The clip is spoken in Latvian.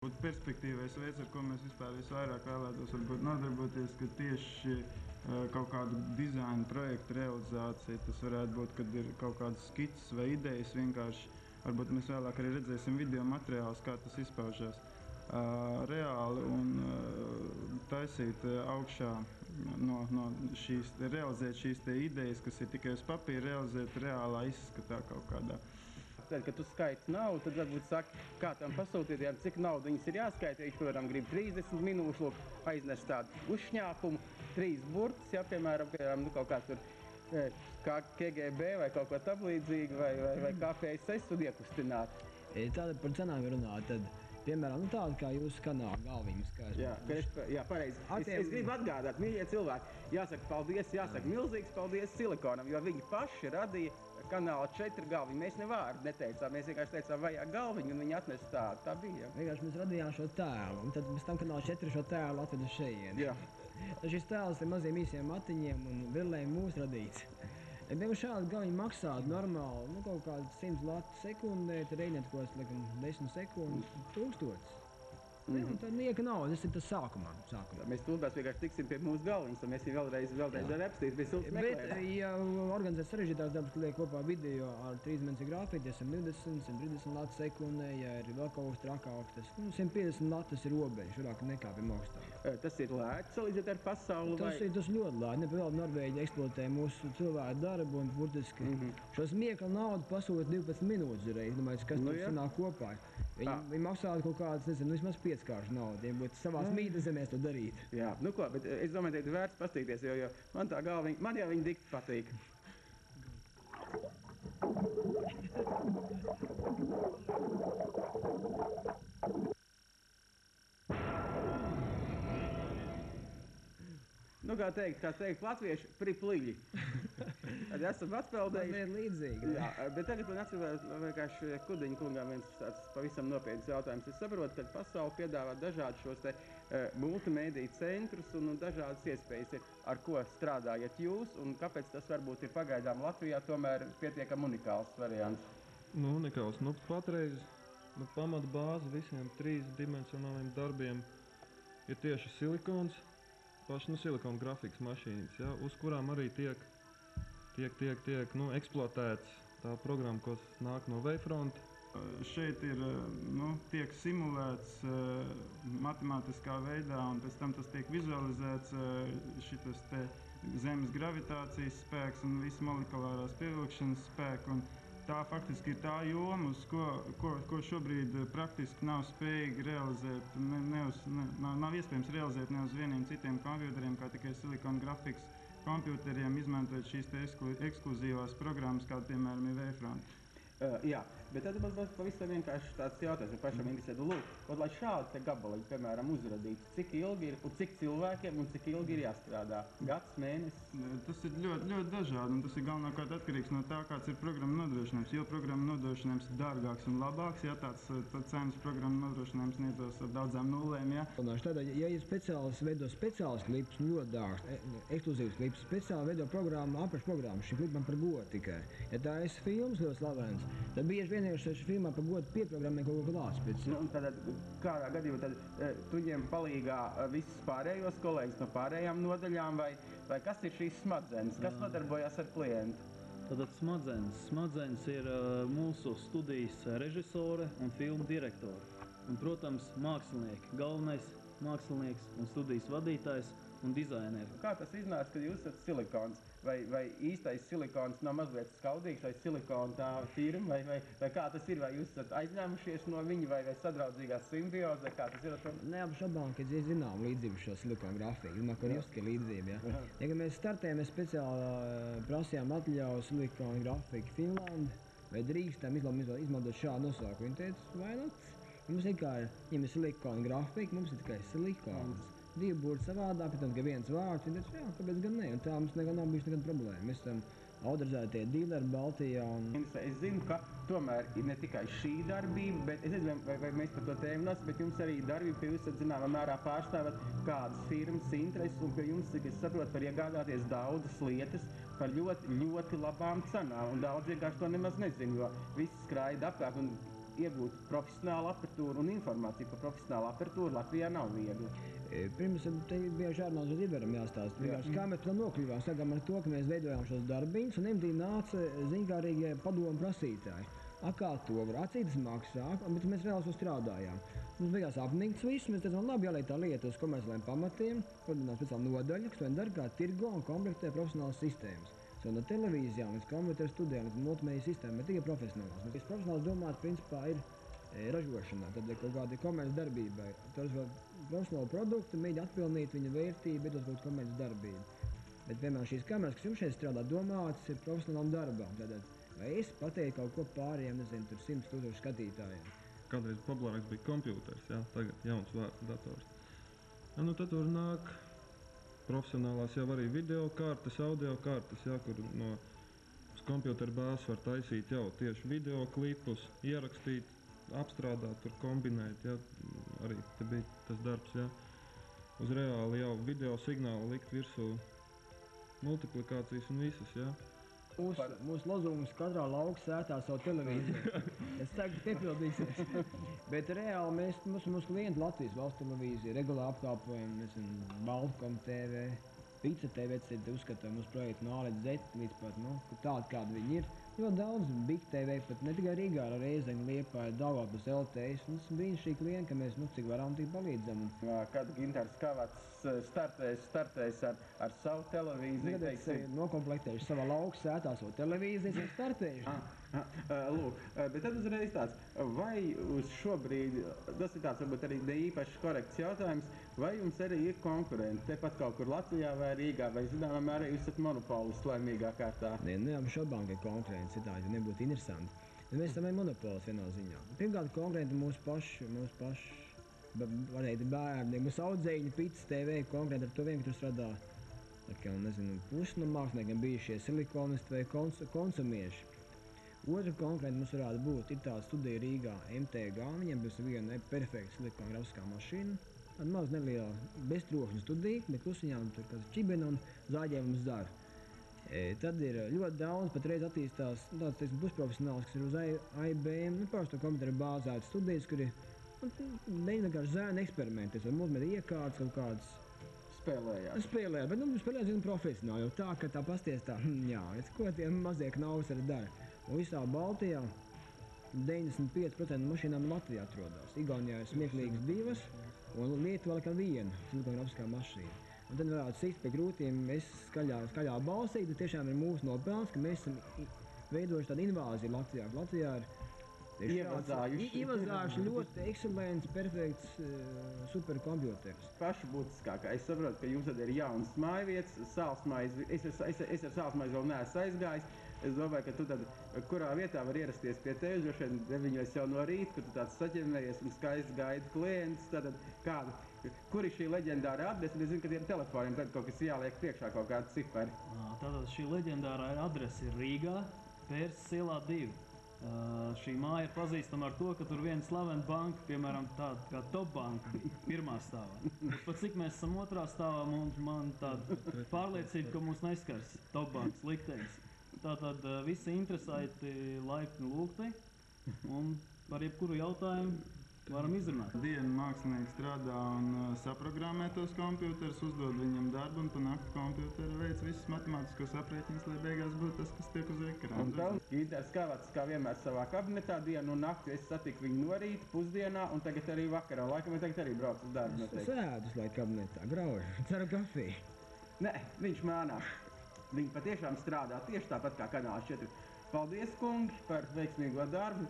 Perspektīvais veids, ar ko mēs vispār visvairāk vēlētos nodarboties, ka tieši kaut kādu dizaina projektu realizācija, tas varētu būt, kad ir kaut kādas skices vai idejas vienkārši, varbūt mēs vēlāk arī redzēsim video materiālus, kā tas izpaužās reāli un taisīt augšā no šīs, realizēt šīs te idejas, kas ir tikai uz papīra, realizēt reālā izskatā kaut kādā. Tad, kad tu skaiti naudu, tad varbūt saka, kā tam pasūtītājiem, cik naudu viņas ir jāskaita. Viņš, piemēram, grib 30 minūšu, aiznest tādu uzšņāpumu, 3 burtus, ja, piemēram, kaut kā tur kā KGB vai kaut ko tam līdzīgu, vai KPSS un iekustināt. Tāda par cenām runāt, tad, piemēram, tāda kā jūsu kanāla galviņas. Jā, pareizi. Es gribu atgādāt, mīļie cilvēki, jāsaka paldies, jāsaka milzīgs paldies Silikonam, jo viņi paši radīja kanāla 4 galviņu. Mēs nevārdu neteicām, mēs vienkārši teicām, vajag galviņu, un viņi atnes tādu. Tā bija. Vienkārši mēs radījām šo tēlu, un tad mēs tam kanāla 4 šo tēlu atvedu šeit. Jā. Šis tēls ir maziem īsiem matiņiem un virlējiem mūsu radīts. Ja šādi galviņi maksātu normāli, kaut kāds 100 latu sekundē, tad rēķināt kaut kāds, laikam, 10 sekundes, 1000. Tā nieka nauda, tas ir tas sākumā. Mēs tūlbās vienkārši tiksim pie mūsu galviņas, un mēs viņu vēlreiz ar apstīt, mēs ilgs meklējam. Bet, ja organizēt sarežģītās darbas, kad liek kopā video ar 3-dimensiju grafiku, 120, 130 latu sekundē, ja ir vēl kaut kas trakāks, tas 150 latu tas ir robeža, šurāk nekāpjam augstāk. Tas ir lēti salīdzināt ar pasauli? Tas ļoti lēti. Vēl Norvēģi eksploatē mūsu cilvēku darbu un burtiski šo smiekla naudu pasūta 12 minūtes reiz. Domāju, kas tur sanāk kopā. Viņi maksātu kaut kādas, nezinu, vismaz 5-kāršu naudu, ja būtu savās mītnes zemēs to darīt. Jā, ko, bet es domāju, ka ir vērts pastīties, jo man tā galva, man jau viņa dikti patīk. Kā teikt, latvieši pripliļi. Tad esam atpeldējuši. Tas ir līdzīgi. Jā, bet tagad man atcerās vienkārši Kudiņa kungām viens tāds pavisam nopietns jautājums. Es saprotu, ka pasauli piedāvā dažādus šos te multimēdiju centrus un dažādas iespējas, ar ko strādājat jūs, un kāpēc tas varbūt ir pagaidām Latvijā tomēr pietiekam unikāls variants? Unikāls. Patreiz pamata bāze visiem 3-dimensionāliem darbiem ir tieši silikons. Paši silikona grafikas mašīnas, ja, uz kurām arī tiek eksploatēts tā programma, kas nāk no Wavefront. Šeit ir, tiek simulēts matemātiskā veidā, un pēc tam tas tiek vizualizēts šitas te Zemes gravitācijas spēks un visu molekulārās pievilkšanas spēku. Tā faktiski ir tā joma, uz ko šobrīd praktiski nav spējīgi realizēt, nav iespējams realizēt ne uz vieniem citiem kompjuteriem, kā tikai silikona grafikas kompjuteriem, izmantojot šīs te ekskluzīvās programmas, kā piemēram ir Wavefront. Jā, bet tad man pavisam vienkārši tāds jautājums, pašam interesē, lai šādi te gabaliņi, piemēram, uzradīts, cik ilgi ir, un cik cilvēkiem, un cik ilgi ir jāstrādā? Gads, mēnesis? Tas ir ļoti dažādi, un tas ir galvenokārt atkarīgs no tā, kāds ir programma nodrošinājums. Jo programma nodrošinājums ir dārgāks un labāks, ja tāds cenas programma nodrošinājums sniedzos ar daudzām nullēm, ja. Ja ir speciāls, veido speciāls klips, ļoti dārgs, ekskluzīvs klips, speciāli veido programmu, apakšprogrammu šim klipam par godu tikai. Ja tā ir filmas ļoti slavens, tad bieži vienkārši šī filmā par godu pieprogrammē kaut ko klāts. Tad kādā gadījumā tu ņem palīgā visus pārējos kolēģis no pārējām nodaļām, vai kas ir šīs smadzenes, kas nodarbojas ar klientu? Tātad smadzenes ir mūsu studijas režisore un filmu direktori. Un, protams, mākslinieki, galvenais mākslinieks un studijas vadītājs un dizaineri. Kā tas iznāca, kad jūs esat silikons? Vai īstais silikons nav mazliet skaudīgs, vai silikona tā firma, vai kā tas ir? Vai jūs esat aizņēmušies no viņa, vai sadraudzīgās simbioze, vai kā tas ir ar to? Neapšaubām, ka es zinām līdzību šo silikona grafiku. Domāju, ka just, ka līdzība, ja. Ja, kad mēs startējām, mēs speciāli prasījām atļauju silikona grafiku Finlandi, vai drīkstam izmantot šādu nosaukumu. Viņi teica, vai not? Mums vienkārši, ja mēs silikona grafiku, mums ir tikai silikons. 2 burti savādāk, pēc tam, ka viens vārds, viņi teica, jā, kāpēc gan ne, un tā mums nav bijuši nekāda problēma. Mēs esam autorizētie dīleri Baltijā. Es zinu, ka tomēr ir ne tikai šī darbība, bet es nezinu, vai mēs par to tēmu runāsim, bet jums arī darbība, ka jūs esat zināmā mērā pārstāvat kādas firmas intereses, un ka jums, cik es saprotu, var iegādāties daudzas lietas par ļoti labām cenām, un daudz vienkārši to nemaz nezinu, jo visi skraida apkārt, un iegūt profesionālu apertūru un informāciju par profesionālu apertūru Latvijā nav viegli. Pirms te bieži jārunā uz Iberam jāstāst. Vienkārši kā mēs tam nokļuvām, sākām ar to, ka mēs veidojām šos darbiņus un imtī nāca ziņkārīgie padomu prasītāji. Kā to var, cik tas maksā, bet mēs reāli to strādājām. Mums beigās apnikts viss, mēs teicām, labi, jāliek tā lieta uz komerciāliem pamatiem, kodinās speciāli nodaļa, kas to dara kā tirgo un komplektē profesionālas sistēmas. No televīzijām līdz komputeru studijām, līdz multimediju sistēmām, bet tikai profesionālās. Mēs profesionāls domāt, principā, ir ražošanā, tad kaut kāda komerces darbība. Tur vēl profesionālu produktu mēģina atpilnīt viņa vērtību, bet tas būtu komerces darbība. Bet, piemēram, šīs kameras, kas jums šeit strādā, domātas ir profesionālam darbam. Tātad, vai es pateiktu kaut ko pārējiem, nezinu, tur 100,000 skatītājiem? Kādreiz populārāks bija kompjūters, jā, tagad jauns vārds dators. Ja, nu tad tur nāk profesionālās jau arī video kartes, audio kartes, jā, kur no kompjūtera bāzes var taisīt jau tieši video klipus, ierakstīt, apstrādāt, tur kombinēt, jā, arī te bija tas darbs, jā. Uz reāli jau video signālu likt virsū multiplikācijas un visas, jā. Mūsu lozungs katrā lauka sētā savu televīziju. Es ceru, ka piepildīsies. Bet reāli mūsu klienti Latvijas valsts televīzija regulāri apkalpojam, Baltkom TV, Pizza TV, uzskatām mūsu projektu no A līdz Z, līdz pat, tādi, kādi viņi ir. Ļoti daudz Big TV, pat ne tikai Rīgā, ar Rēzeni, Liepāju, Daugavpils, LTS. Un tas brīnišķīgi klienti, ka mēs, cik varam, tik palīdzam. Kad Gintars Kavats startēs ar savu televīziju, teiksim, nokomplektējuši savā lauka sētā savu televīziju, un startējuši. Lūk, bet tad uzreiz tāds, vai uz šobrīd, tas ir tāds varbūt arī ne īpaši korekts jautājums, vai jums arī ir konkurenti tepat kaut kur Latvijā vai Rīgā, vai zināmā mērā jūs esat monopolists laimīgā kārtā? Nē, neapšaubām, ka konkurenti citādi nebūtu interesanti. Mēs esam monopolis vienā ziņā. Pirmkārt, konkurenti mūsu paši, varētu bērni, mūsu audzēņi, Pizza TV, konkurenti ar to vien, ka tur strādā, pusi no māksliniekiem bijušie silikonisti vai konsumieši. Otra konkurenta mums varētu būt, ir tā studija Rīgā MTG, viņiem būs viena perfekta silikona grafiskā mašīna, tāda maz neliela beztrokšņa studija, bet plus viņām tur kāds čibena un zāģējums dara. Tad ir ļoti daudz, patreiz attīstās tāds, teiksim, pusprofesionāls, kas ir uz IBM, parasti kompjutera bāzētas studijas, kur ir vienkārši zēni eksperimenti, vai multimediju iekārtas kaut kādas. Spēlējāt, bet spēlējāt profesionāli, jau tā, ka tā pasties tā, ko tie mazie knausi arī dara. Un visā Baltijā 95% mašīnām Latvijā atrodas. Igaunijā ir smieklīgas 2, un Lietuvā kā 1 silikona grafiskā mašīna. Un tad varētu sist pie grūtiem, mēs skaļā balsī, tad tiešām ir mūsu nopelns, ka mēs esam veidojuši tādu invāziju Latvijā. Latvijā ir ievazājuši ļoti ekscelents, perfekts superkompjūteris. Paši būtiskākā. Es saprotu, ka jums tad ir jauns mājvietas, sālsmaizi. Es ar sālsmaizi vēl neesmu aizgājis. Es domāju, ka tu tad, kurā vietā var ierasties pie tevis, jo šeit 9 jau no rīta, kad tu tāds saķemējies un skaisti gaidi klientus. Tad kur ir šī leģendārā adrese? Es zinu, ka tiem telefoniem tad kaut kas jāliek priekšā, kaut kāda cipari. Tātad šī leģendārā adrese ir Rīgā, Pērsas ielā 2. Šī māja ir pazīstama ar to, ka tur viena slavena banka, piemēram, tāda kā Top banka bija pirmā stāvā. Pat cik mēs esam otrā stāvā, man tāda pārliecība, ka mūs neskars Top bankas liktenis. Tātad visi interesēti laipni lūgti un par jebkuru jautājumu varam izrunāt. Dienu mākslinieki strādā un saprogrammē tos kompjūterus, uzdod viņam darbu un pa nakti kompjūteri veic visus matemātiskos aprēķinus, lai beigās būtu tas, kas tiek uz ekrāna. Un tev Gintars Kavats kā vienmēr savā kabinetā dienu un nakti. Es satiku viņu no rīta, pusdienā un tagad arī vakarā. Laikam tagad arī brauc uz darbu. Es ēdu uz laiku kabinetā, graužu, ceru kafiju. Nē, viņš mānā. Viņi patiešām strādā tieši tāpat kā Kanāls 4. Paldies, kungi, par veiksmīgo darbu!